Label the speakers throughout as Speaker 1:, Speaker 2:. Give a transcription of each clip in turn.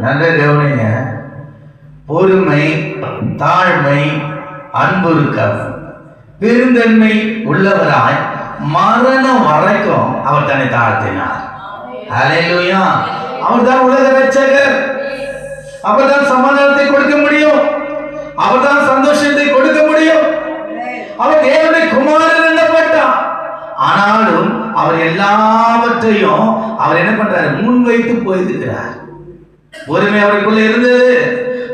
Speaker 1: நல்ல கவனிங்க. பொறுமை, தாழ்மை, அன்புருக்கம், பெருந்தன்மை உள்ளவராய் மரணம் வரைக்கும் அவர் தன்னை தாழ்த்தினார். ஹல்லேலூயா. அவர் தான் உலக ரட்சகர். அவர் தான் சமாதானத்தை கொடுக்க முடியும். அவர் தான் சந்தோஷத்தை கொடுக்க முடியும். அவர் தேவனுடைய குமாரன் என்னப்பட்டார். ஆனாலும் அவர் எல்லாவற்றையும் அவர் என்ன பண்றாரு? முன்வைத்து போயிருக்கிறார். பொறுமை அவருக்குள்ள இருந்தது,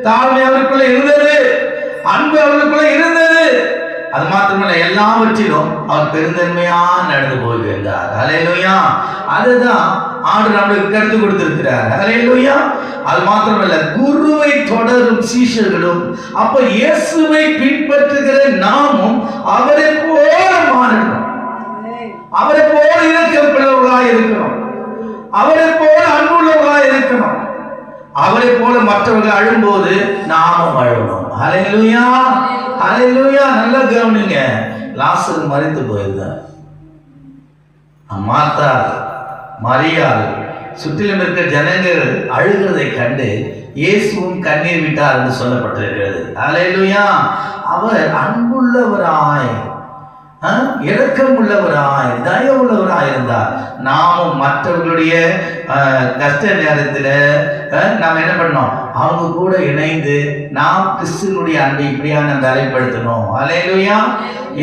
Speaker 1: தாழ்மை அவருக்குள்ள இருந்தது, அன்பு அவருக்குள்ள இருந்தது. அது மாத்திரமல்ல, எல்லாவற்றிலும் அவர் பெருந்தன்மையா நடந்து போயிருந்தார். ஹல்லேலூயா. அதுதான் ஆண்டு நம்மளுக்கு கருத்து கொடுத்திருக்கிறார். ஹல்லேலூயா. அது மாத்திரமல்ல, குருவை தொடரும் சீஷர்களும் அப்ப இயேசுவை பின்பற்றுகிற நாமும் அவரை போல மாறணும். அவரை போல இரக்கமுள்ளவர்களாய் இருக்கணும். அவரை போல அன்புள்ளவர்களாய் இருக்கணும். அவரை போல மற்றவர்கள் அழும்போது நாமும் அழுவோம். ஹல்லேலூயா. ஹல்லேலூயா. நல்லா கவனிங்க. லாசரு மரித்து போயிருந்தார். மார்த்தா, மரியாள், சுற்றிலும் இருக்கிற ஜனங்கள் அழுகிறதை கண்டு இயேசுவும் கண்ணீர் விட்டார் என்று சொல்லப்பட்டிருக்கிறது. ஹல்லேலூயா. அவர் அன்புள்ளவராய், இரக்கம் உள்ளவராய், தயவு உள்ளவராய் இருந்தார். நாமும் மற்றவர்களுடைய கஷ்ட நேரத்தில் நாம் என்ன பண்ணோம்? அவங்க கூட இணைந்து நாம் கிறிஸ்துவனுடைய அன்பை இப்படியா நம்ம தலைப்படுத்தணும். ஹல்லேலூயா.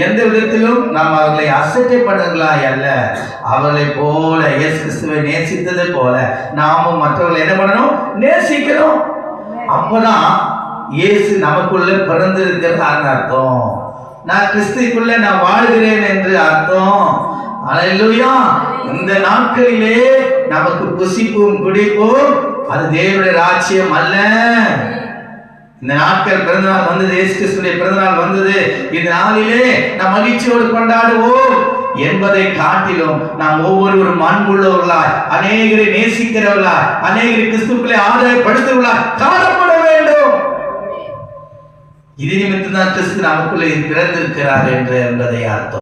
Speaker 1: எந்த விதத்திலும் நாம் அவர்களை அசட்டைப்படுறவர்களாய் அல்ல, அவர்களை போல இயேசு கிறிஸ்துவை நேசித்ததை போல நாமும் மற்றவர்களை என்ன பண்ணணும்? நேசிக்கணும். அப்பதான் இயேசு நமக்குள்ள பிறந்திருக்கிறார் அர்த்தம். நான் கிறிஸ்துக்குள்ள நான் வாழ்கிறேன் என்று அர்த்தம். ஹல்லேலூயா. இந்த நாட்களிலே நமக்கு புசிப்பும் குடிப்பும் அது தேவனுடைய ராஜ்யம் அல்ல. இந்த நாட்கள் பிறந்தநாள் வந்தது, இயேசு கிறிஸ்துடைய பிறந்தநாள் வந்தது. இந்த நாளிலே நாம் மகிழ்ச்சியோடு கொண்டாடுவோம் என்பதை காட்டிலும் நாம் ஒவ்வொருவரும் அன்புள்ளவர்களாய், அநேகரை நேசிக்கிறவர்களாய், அநேகரை கிறிஸ்துக்குள்ளே ஆதாயப்படுத்துவர்களாய் காணப்பட வேண்டும். இது நிமித்தம் தான் கிறிஸ்து நமக்குள்ளே பிறந்திருக்கிறார் என்பதை அர்த்தம்.